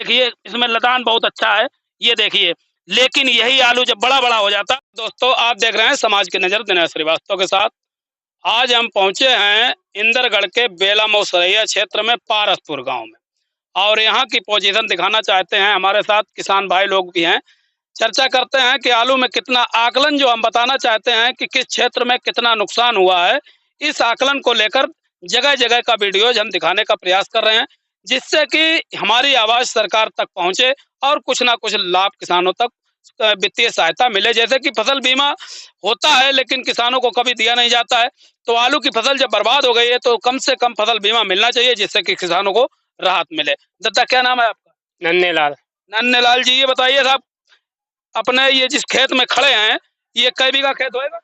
देखिए इसमें लदान बहुत अच्छा है, ये देखिए। लेकिन यही आलू जब बड़ा-बड़ा हो जाता। दोस्तों आप देख रहे हैं समाज की नज़र दिनेश श्रीवास्तव के साथ। आज हम पहुँचे हैं इंदरगढ़ के बेला मौसरैया क्षेत्र में पारसपुर गाँव में और यहाँ की पोजीशन दिखाना चाहते हैं। हमारे साथ किसान भाई लोग भी हैं। चर्चा करते हैं कि आलू में कितना आकलन जो हम बताना चाहते हैं कि किस क्षेत्र में कितना नुकसान हुआ है। इस आकलन को लेकर जगह-जगह का वीडियोज हम दिखाने का प्रयास कर रहे हैं, जिससे कि हमारी आवाज़ सरकार तक पहुँचे और कुछ ना कुछ लाभ किसानों तक वित्तीय सहायता मिले। जैसे कि फसल बीमा होता है लेकिन किसानों को कभी दिया नहीं जाता है। तो आलू की फसल जब बर्बाद हो गई है तो कम से कम फसल बीमा मिलना चाहिए, जिससे कि किसानों को राहत मिले। दद्दा क्या नाम है आपका? नन्हेलाल। नन्हेलाल जी, ये बताइए साहब, अपने ये जिस खेत में खड़े हैं, ये कै बीघा खेत होएगा?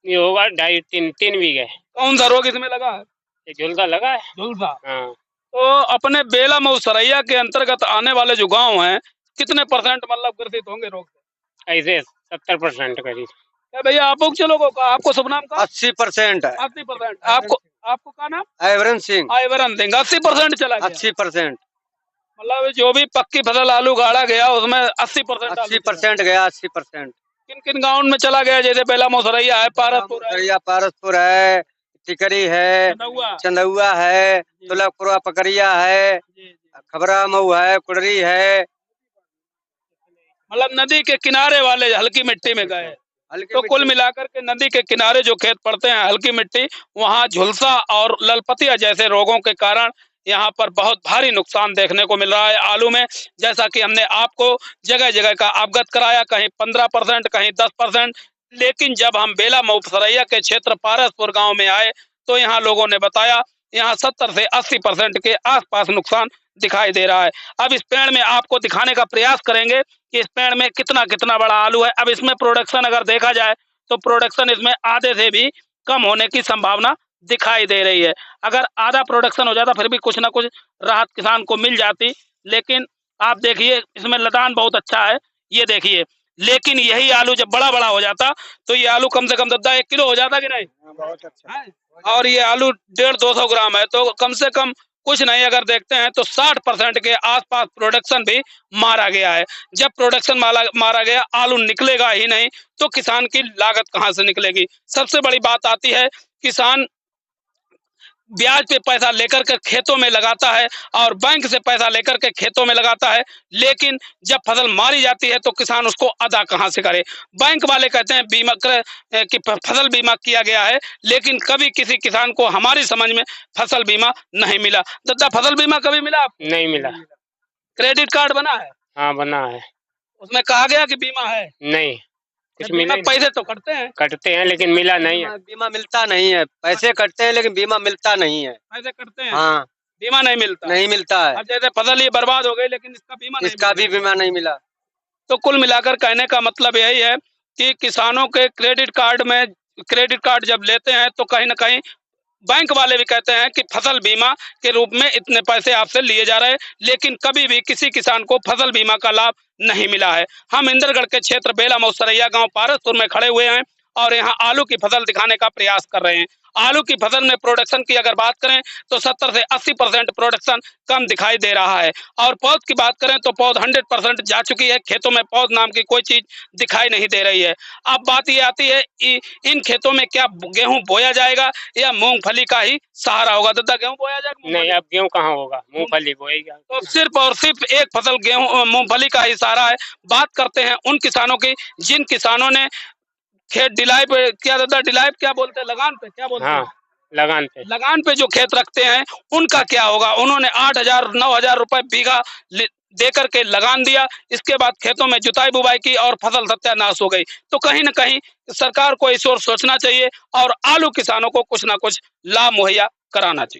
ये होगा 2.5-3 बीघे। कौन सा रोग इसमें लगा है? ये झुलसा लगा है। झुलसा। हाँ। तो अपने बेला मौसरैया के अंतर्गत आने वाले जो गांव हैं, कितने परसेंट मतलब ग्रसित होंगे रोग से? ऐसे 70% करीब। क्या भैया आपको चलो आपको शुभ नाम का? 80% है। 80%। आपको आपको क्या नाम? आयवरन सिंह। आयवरन सिंह। 80% चला गया। 80%। मतलब जो भी पक्की फसल आलू गाड़ा गया उसमें 80% 80% गया। 80%। किन किन गाँव में चला गया? जैसे बेला मौसरैया है, पारसपुर है, टिकरी है, चंदौआ है, तुलकपुरा पकड़िया है, खबरा मऊ है, कुड़री है। मतलब नदी के किनारे वाले हल्की मिट्टी में गए। तो कुल मिलाकर के नदी के किनारे जो खेत पड़ते हैं हल्की मिट्टी, वहाँ झुलसा और ललपतिया जैसे रोगों के कारण यहाँ पर बहुत भारी नुकसान देखने को मिल रहा है आलू में। जैसा कि हमने आपको जगह जगह का अवगत कराया, कहीं 15%, कहीं 10%। लेकिन जब हम बेला मौसरैया के क्षेत्र पारसपुर गांव में आए तो यहाँ लोगों ने बताया यहाँ 70 से 80% के आसपास नुकसान दिखाई दे रहा है। अब इस पेड़ में आपको दिखाने का प्रयास करेंगे कि इस पेड़ में कितना कितना बड़ा आलू है। अब इसमें प्रोडक्शन अगर देखा जाए तो प्रोडक्शन इसमें आधे से भी कम होने की संभावना दिखाई दे रही है। अगर आधा प्रोडक्शन हो जाता फिर भी कुछ ना कुछ राहत किसान को मिल जाती। लेकिन आप देखिए इसमें लदान बहुत अच्छा है, ये देखिए। लेकिन यही आलू जब बड़ा-बड़ा हो जाता तो ये आलू कम से कम 1 किलो हो जाता कि नहीं? बहुत अच्छा। और ये आलू 150-200 ग्राम है, तो कम से कम कुछ नहीं अगर देखते हैं तो 60% के आसपास प्रोडक्शन भी मारा गया है। जब प्रोडक्शन मारा गया, आलू निकलेगा ही नहीं तो किसान की लागत कहाँ से निकलेगी? सबसे बड़ी बात आती है, किसान ब्याज पे पैसा लेकर के खेतों में लगाता है और बैंक से पैसा लेकर के खेतों में लगाता है, लेकिन जब फसल मारी जाती है तो किसान उसको अदा कहाँ से करे? बैंक वाले कहते हैं बीमा कि फसल बीमा किया गया है, लेकिन कभी किसी किसान को हमारी समझ में फसल बीमा नहीं मिला। दादा फसल बीमा कभी मिला आपको? नहीं मिला। क्रेडिट कार्ड बना है? हाँ बना है। उसमें कहा गया कि बीमा है? नहीं, कुछ मिला। पैसे तो कटते हैं लेकिन मिला नहीं है। बीमा मिलता नहीं है। पैसे कटते हैं लेकिन बीमा मिलता नहीं है। पैसे कटते हैं, हाँ, बीमा नहीं मिलता। नहीं मिलता है। अब जैसे फसल ये बर्बाद हो गई लेकिन इसका भी बीमा नहीं मिला। तो कुल मिलाकर कहने का मतलब यही है कि किसानों के क्रेडिट कार्ड जब लेते हैं तो कहीं ना कहीं बैंक वाले भी कहते हैं कि फसल बीमा के रूप में इतने पैसे आपसे लिए जा रहे हैं, लेकिन कभी भी किसी किसान को फसल बीमा का लाभ नहीं मिला है। हम इंदरगढ़ के क्षेत्र बेला मौसरैया गांव पारसपुर में खड़े हुए हैं और यहाँ आलू की फसल दिखाने का प्रयास कर रहे हैं। आलू की फसल में प्रोडक्शन की अगर बात करें तो 70 से 80% प्रोडक्शन कम दिखाई दे रहा है और पौध की बात करें तो पौध 100% जा चुकी है। खेतों में पौध नाम की कोई चीज दिखाई नहीं दे रही है। अब बात ये आती है इन खेतों में क्या गेहूं बोया जाएगा या मूंगफली का ही सहारा होगा? दादा गेहूं बोया जाएगा? नहीं, अब गेहूं कहाँ होगा, मूंगफली बोएगा। तो सिर्फ और सिर्फ एक फसल गेहूं मूंगफली का ही सहारा है। बात करते हैं उन किसानों की जिन किसानों ने खेत डिलाई पे डिलाई क्या बोलते हैं, लगान पे क्या बोलते हैं? हाँ, लगान पे जो खेत रखते हैं उनका क्या होगा? उन्होंने 8,000-9,000 रुपए बीघा दे करके लगान दिया, इसके बाद खेतों में जुताई बुवाई की और फसल सत्यानाश हो गई। तो कहीं न कहीं सरकार को इस ओर सोचना चाहिए और आलू किसानों को कुछ ना कुछ लाभ मुहैया कराना चाहिए।